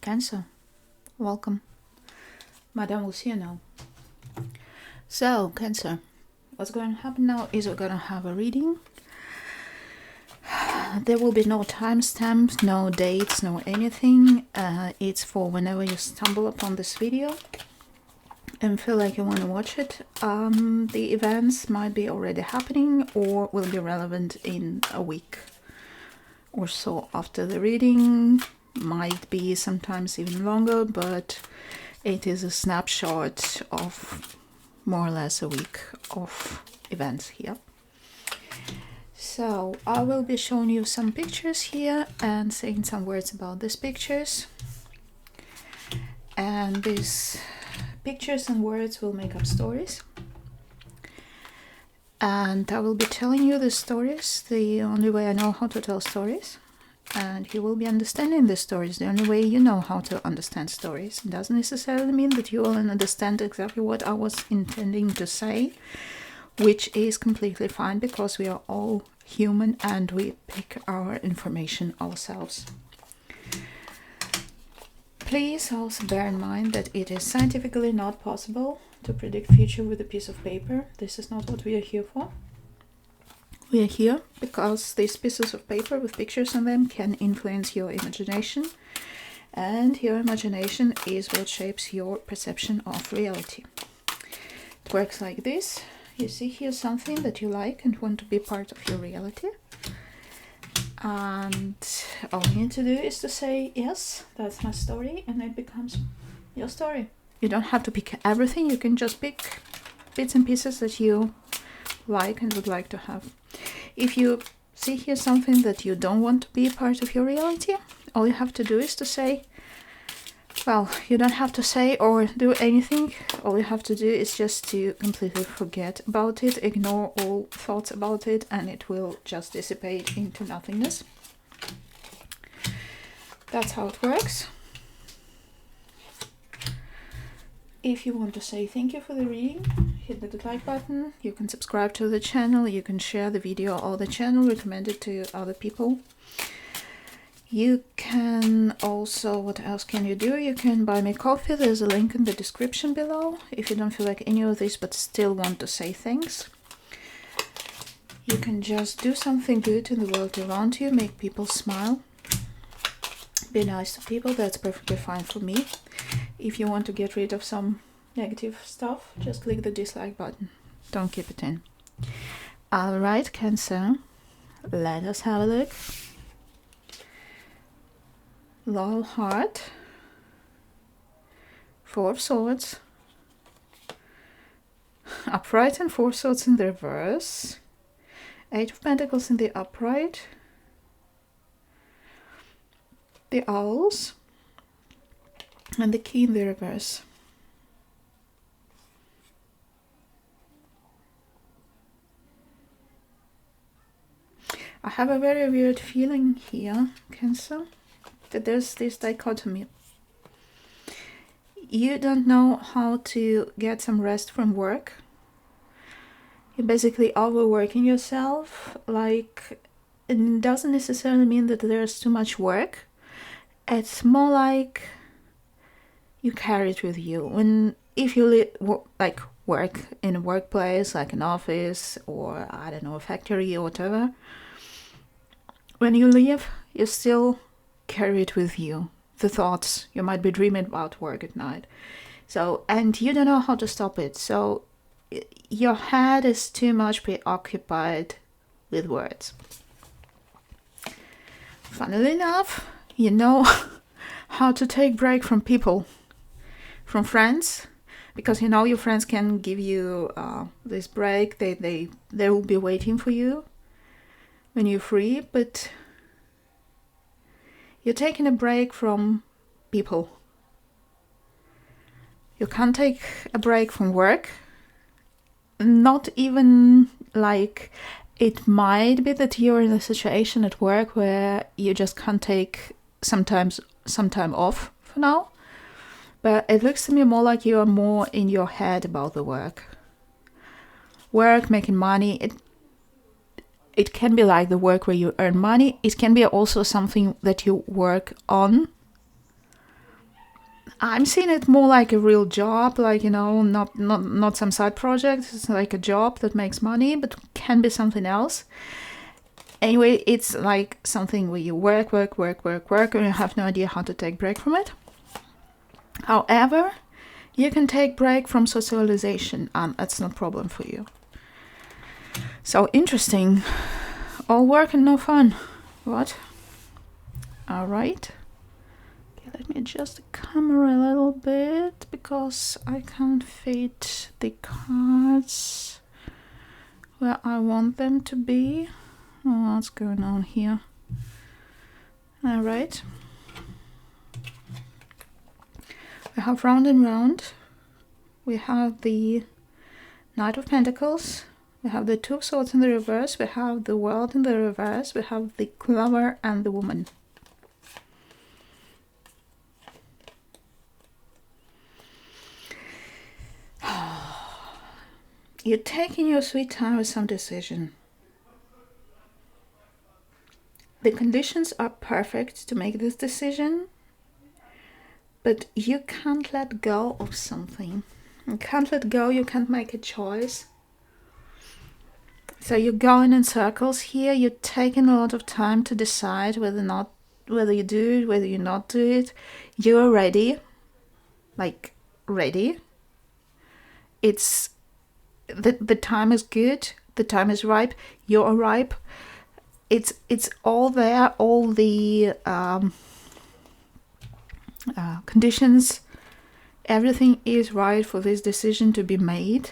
Cancer, welcome. Madame will see you now. So, Cancer, what's going to happen now is we're going to have a reading. There will be no timestamps, no dates, no anything. It's for whenever you stumble upon this video and feel like you want to watch it. The events might be already happening or will be relevant in a week or so after the reading. Might be sometimes even longer, but it is a snapshot of more or less a week of events here. So I will be showing you some pictures here and saying some words about these pictures, and these pictures and words will make up stories, and I will be telling you the stories the only way I know how to tell stories. And you will be understanding the stories the only way you know how to understand stories. It doesn't necessarily mean that you will understand exactly what I was intending to say, which is completely fine because we are all human and we pick our information ourselves. Please also bear in mind that it is scientifically not possible to predict future with a piece of paper. This is not what we are here for. We are here because these pieces of paper with pictures on them can influence your imagination, and your imagination is what shapes your perception of reality. It works like this. You see here something that you like and want to be part of your reality, and all you need to do is to say, yes, that's my story, and it becomes your story. You don't have to pick everything, you can just pick bits and pieces that you like and would like to have. If you see here something that you don't want to be a part of your reality, all you have to do is to say, well, you don't have to say or do anything. All you have to do is just to completely forget about it, ignore all thoughts about it, and it will just dissipate into nothingness. That's how it works. If you want to say thank you for the reading, hit the like button. You can subscribe to the channel, you can share the video or the channel, recommend it to other people. You can also, what else can you do? You can buy me coffee, there's a link in the description below. If you don't feel like any of this but still want to say thanks. You can just do something good in the world around you, make people smile. Be nice to people, that's perfectly fine for me. If you want to get rid of some negative stuff, just click the dislike button. Don't keep it in. Alright, Cancer, let us have a look. Loyal heart, Four of Swords, upright and Four Swords in the reverse, Eight of Pentacles in the upright, the Owls, and the Key in the reverse. I have a very weird feeling here, Cancer, that there's this dichotomy. You don't know how to get some rest from work. You're basically overworking yourself. Like, it doesn't necessarily mean that there's too much work. It's more like you carry it with you. If you work in a workplace, like an office or I don't know, a factory or whatever, when you leave, you still carry it with you. The thoughts, you might be dreaming about work at night. So, and you don't know how to stop it. So your head is too much preoccupied with words. Funnily enough, you know how to take break from people, from friends, because you know your friends can give you this break. They will be waiting for you when you're free, but you're taking a break from people. You can't take a break from work. Not even like, it might be that you're in a situation at work where you just can't take some time off for now. But it looks to me more like you are more in your head about the work. Work, making money, it can be like the work where you earn money. It can be also something that you work on I'm seeing it more like a real job, like, you know, not some side project. It's like a job that makes money, but can be something else. Anyway, it's like something where you work, and you have no idea how to take break from it. However, you can take break from socialization, and that's no problem for you. So interesting. All work and no fun. What? All right. Okay, let me adjust the camera a little bit because I can't fit the cards where I want them to be. Oh, what's going on here? All right. We have round and round. We have the Knight of Pentacles. We have the Two of Swords in the reverse. We have the World in the reverse. We have the Clover and the Woman. You're taking your sweet time with some decision. The conditions are perfect to make this decision, but you can't let go of something. You can't let go, you can't make a choice. So you're going in circles here, you're taking a lot of time to decide whether you do it, whether you not do it. You're ready. Like, ready. It's the time is good, the time is ripe, you're ripe. It's all there, all the conditions, everything is right for this decision to be made,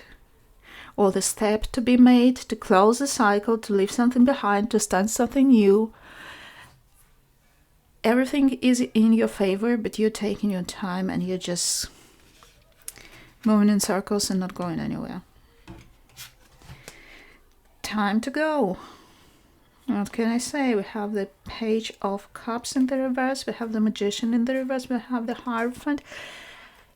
or the step to be made, to close the cycle, to leave something behind, to start something new. Everything is in your favor, but you're taking your time and you're just moving in circles and not going anywhere. Time to go. What can I say? We have the Page of Cups in the reverse. We have the Magician in the reverse. We have the Hierophant.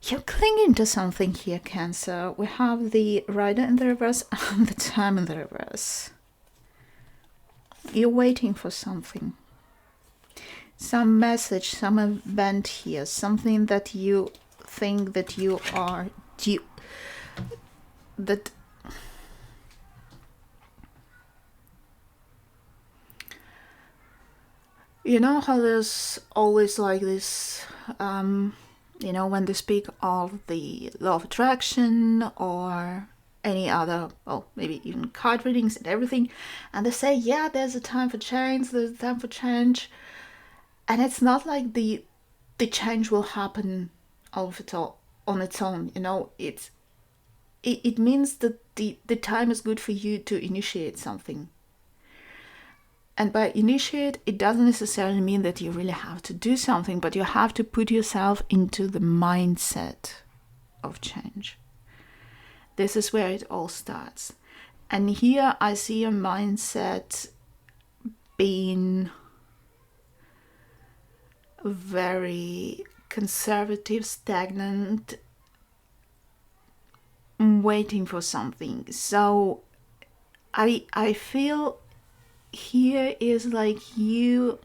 You're clinging to something here, Cancer. We have the Rider in the reverse and the Time in the reverse. You're waiting for something. Some message, some event here. Something that you think that you are due. That... You know how there's always like this, you know, when they speak of the law of attraction or any other, oh, maybe even card readings and everything, and they say, yeah, there's a time for change, there's a time for change, and it's not like the change will happen of it all on its own, you know. It means that the time is good for you to initiate something. And by initiate, it doesn't necessarily mean that you really have to do something, but you have to put yourself into the mindset of change. This is where it all starts. And here I see a mindset being very conservative, stagnant, waiting for something. So I feel here is like you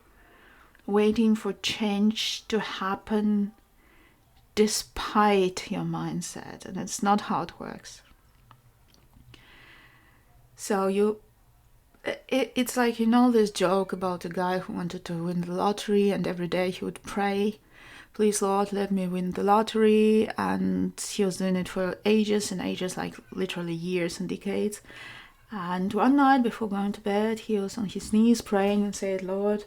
waiting for change to happen despite your mindset, and it's not how it works. So it's like, you know, this joke about a guy who wanted to win the lottery, and every day he would pray, please Lord, let me win the lottery, and he was doing it for ages and ages, like literally years and decades. And one night before going to bed, he was on his knees praying and said, Lord,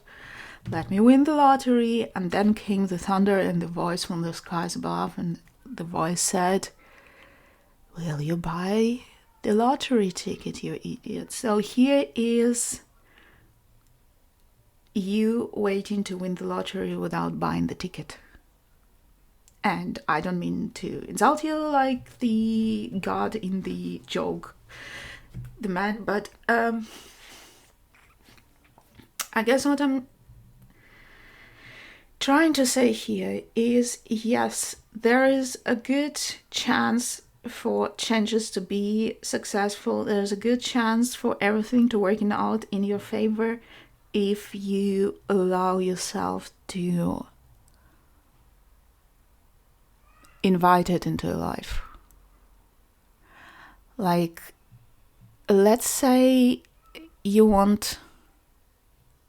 let me win the lottery. And then came the thunder and the voice from the skies above, and the voice said, will you buy the lottery ticket, you idiot? So here is you waiting to win the lottery without buying the ticket. And I don't mean to insult you like the god in the joke, the man, but I guess what I'm trying to say here is, yes, there is a good chance for changes to be successful. There's a good chance for everything to work out in your favor if you allow yourself to invited into your life. Like, let's say you want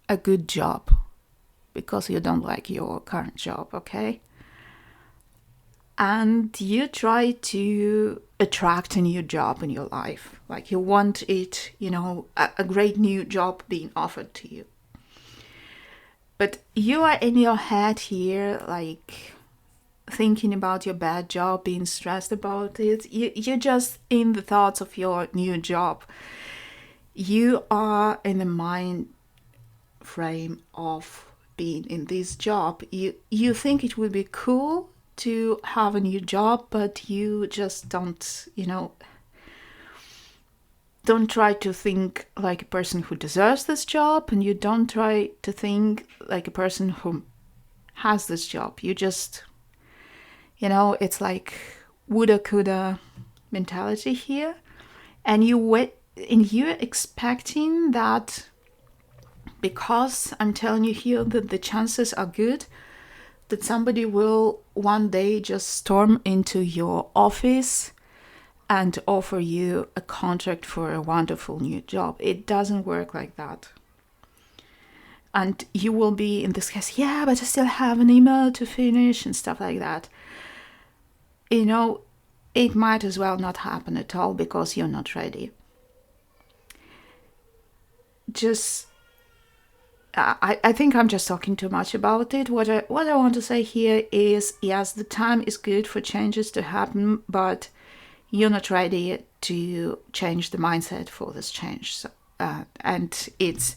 a good job because you don't like your current job, okay? And you try to attract a new job in your life. Like, you want it, a great new job being offered to you. But you are in your head here, like, thinking about your bad job, being stressed about it. You're just in the thoughts of your new job. You are in the mind frame of being in this job. You think it would be cool to have a new job, but you just don't try to think like a person who deserves this job, and you don't try to think like a person who has this job. You just, it's like woulda, coulda mentality here, and you're expecting that because I'm telling you here that the chances are good that somebody will one day just storm into your office and offer you a contract for a wonderful new job. It doesn't work like that. And you will be in this case, yeah, but I still have an email to finish and stuff like that. It might as well not happen at all because you're not ready. I think I'm just talking too much about it. What I want to say here is, yes, the time is good for changes to happen, but you're not ready to change the mindset for this change. So, and it's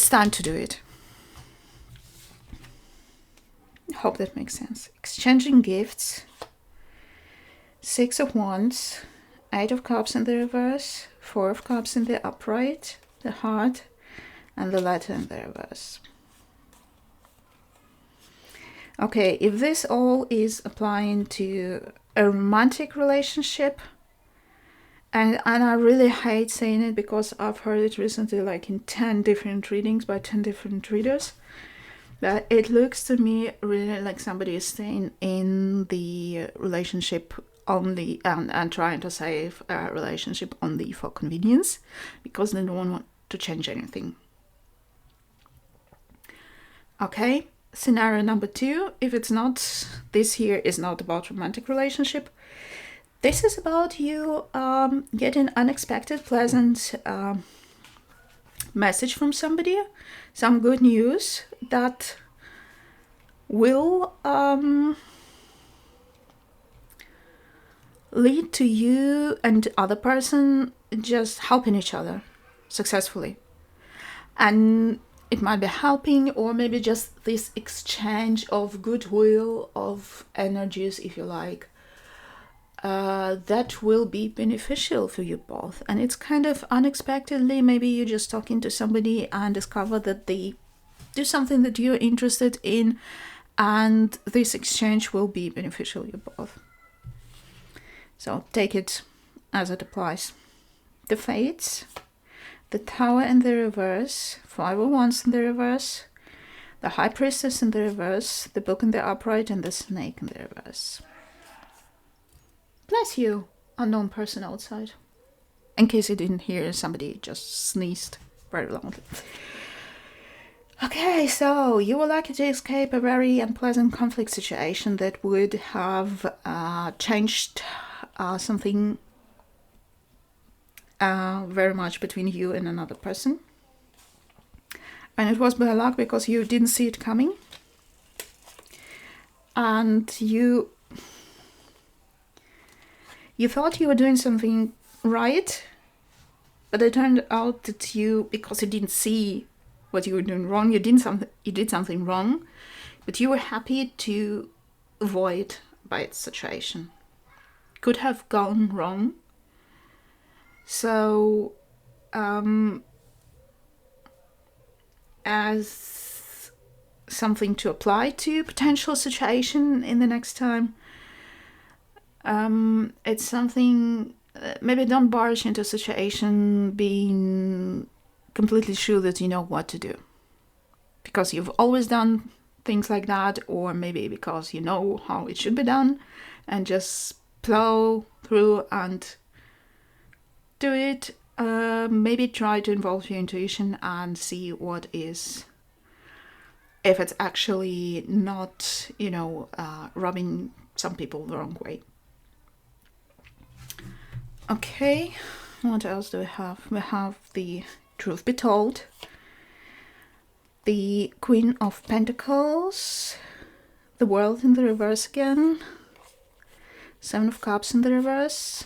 time to do it. Hope that makes sense. Exchanging gifts. 6 of Wands, 8 of Cups in the reverse, 4 of Cups in the upright, the heart, and the letter in the reverse. Okay, if this all is applying to a romantic relationship, and I really hate saying it because I've heard it recently like in 10 different readings by 10 different readers, but it looks to me really like somebody is staying in the relationship only and trying to save a relationship only for convenience because they don't want to change anything. Okay, scenario number 2, if it's not, this here is not about romantic relationship. This is about you getting unexpected, pleasant message from somebody, some good news that will lead to you and the other person just helping each other successfully. And it might be helping, or maybe just this exchange of goodwill, of energies, if you like, that will be beneficial for you both. And it's kind of unexpectedly, maybe you're just talking to somebody and discover that they do something that you're interested in, and this exchange will be beneficial to you both. So take it as it applies. The Fates, the Tower in the reverse, 5 of Wands in the reverse, the High Priestess in the reverse, the Book in the upright, and the Snake in the reverse. Bless you, unknown person outside. In case you didn't hear, somebody just sneezed very loudly. Okay, so you were lucky to escape a very unpleasant conflict situation that would have changed something very much between you and another person. And it was by luck because you didn't see it coming. And you thought you were doing something right, but it turned out that because you didn't see what you were doing wrong, you did something wrong, but you were happy to avoid bad situation. Could have gone wrong. So, as something to apply to potential situation in the next time, it's something, maybe don't barge into a situation being completely sure that you know what to do. Because you've always done things like that, or maybe because you know how it should be done and just plow through and do it. Maybe try to involve your intuition and see what is, if it's actually not, rubbing some people the wrong way. Okay, what else do we have? We have the Truth Be Told, the Queen of Pentacles, the World in the reverse again, Seven of Cups in the reverse,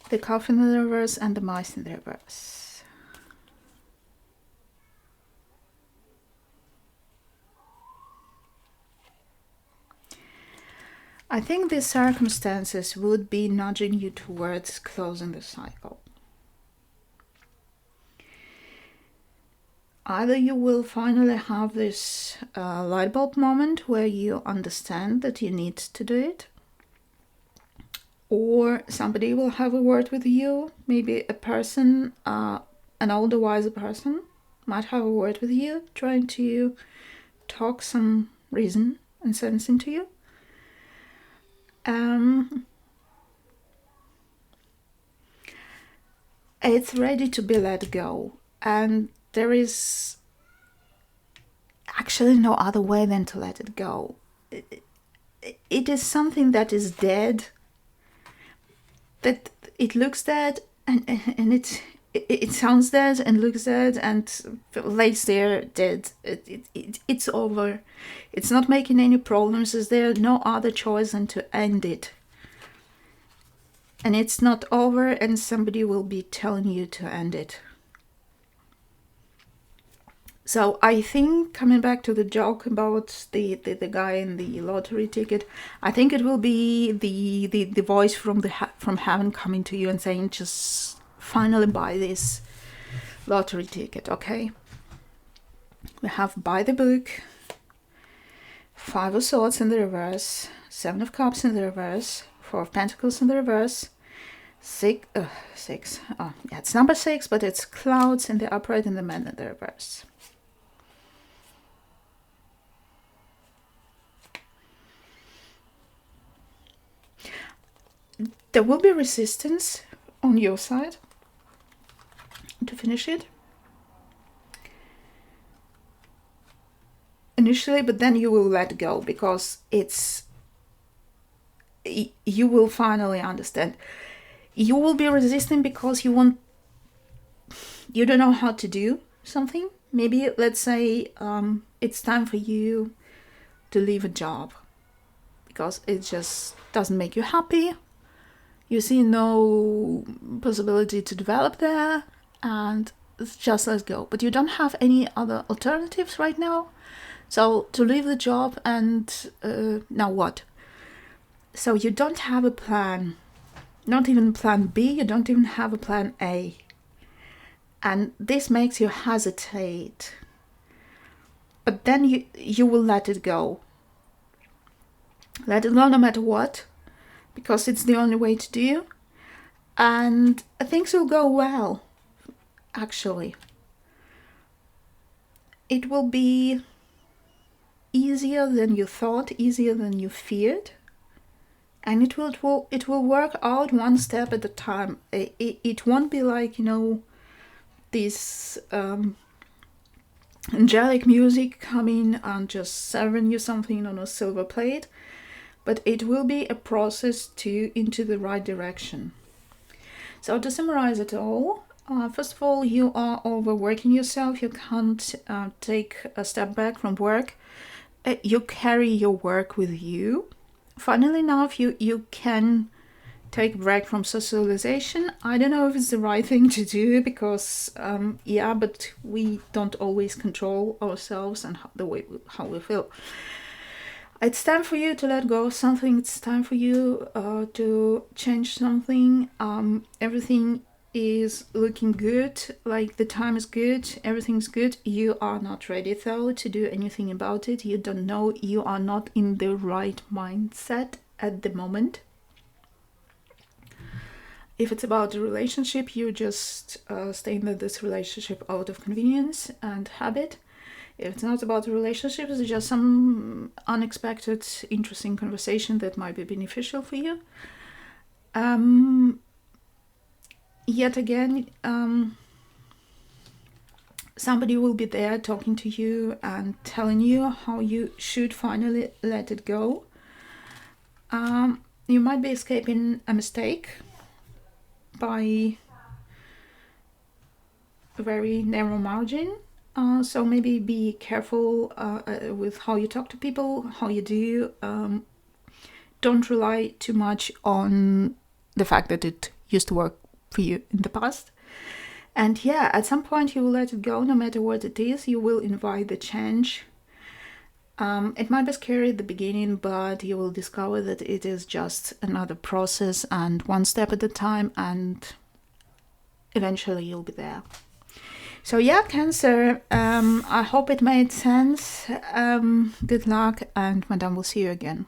the Coffin in the reverse, and the Mice in the reverse. I think these circumstances would be nudging you towards closing the cycle. Either you will finally have this light bulb moment where you understand that you need to do it, or somebody will have a word with you. Maybe a person, an older, wiser person, might have a word with you, trying to talk some reason and sense into you. It's ready to be let go, and there is actually no other way than to let it go. It is something that is dead, that it looks dead, and it sounds dead and looks dead and lays there dead. It's over. It's not making any problems. Is there no other choice than to end it? And it's not over, and somebody will be telling you to end it. So I think, coming back to the joke about the guy in the lottery ticket, I think it will be the voice from heaven coming to you and saying, just finally buy this lottery ticket, okay? We have buy the book, Five of Swords in the reverse, Seven of Cups in the reverse, Four of Pentacles in the reverse, six. Oh, yeah, it's number 6, but it's clouds in the upright and the Man in the reverse. There will be resistance on your side to finish it initially, but then you will let go, because you will finally understand. You will be resisting because you don't know how to do something. Maybe, let's say, it's time for you to leave a job because it just doesn't make you happy. You see no possibility to develop there, and it's just let go. But you don't have any other alternatives right now. So to leave the job, and now what? So you don't have a plan, not even plan B, you don't even have a plan A. And this makes you hesitate. But then you will let it go. Let it go no matter what, because it's the only way to do. And things will go well, actually. It will be easier than you thought, easier than you feared. And it will work out one step at a time. It won't be like, this angelic music coming and just serving you something on a silver plate. But it will be a process into the right direction. So to summarize it all, first of all, you are overworking yourself. You can't take a step back from work. You carry your work with you. Funnily enough, you can take a break from socialization. I don't know if it's the right thing to do, because but we don't always control ourselves and how we feel. It's time for you to let go of something. It's time for you to change something. Everything is looking good, like the time is good, everything's good. You are not ready though to do anything about it. You don't know, you are not in the right mindset at the moment. If it's about a relationship, you just stay in this relationship out of convenience and habit. If it's not about relationships, it's just some unexpected, interesting conversation that might be beneficial for you. Yet again, somebody will be there talking to you and telling you how you should finally let it go. You might be escaping a mistake by a very narrow margin. So maybe be careful with how you talk to people, how you do. Don't rely too much on the fact that it used to work for you in the past. And yeah, at some point you will let it go, no matter what it is. You will invite the change. It might be scary at the beginning, but you will discover that it is just another process, and one step at a time, and eventually you'll be there. So yeah, Cancer, I hope it made sense. Good luck, and Madame will see you again.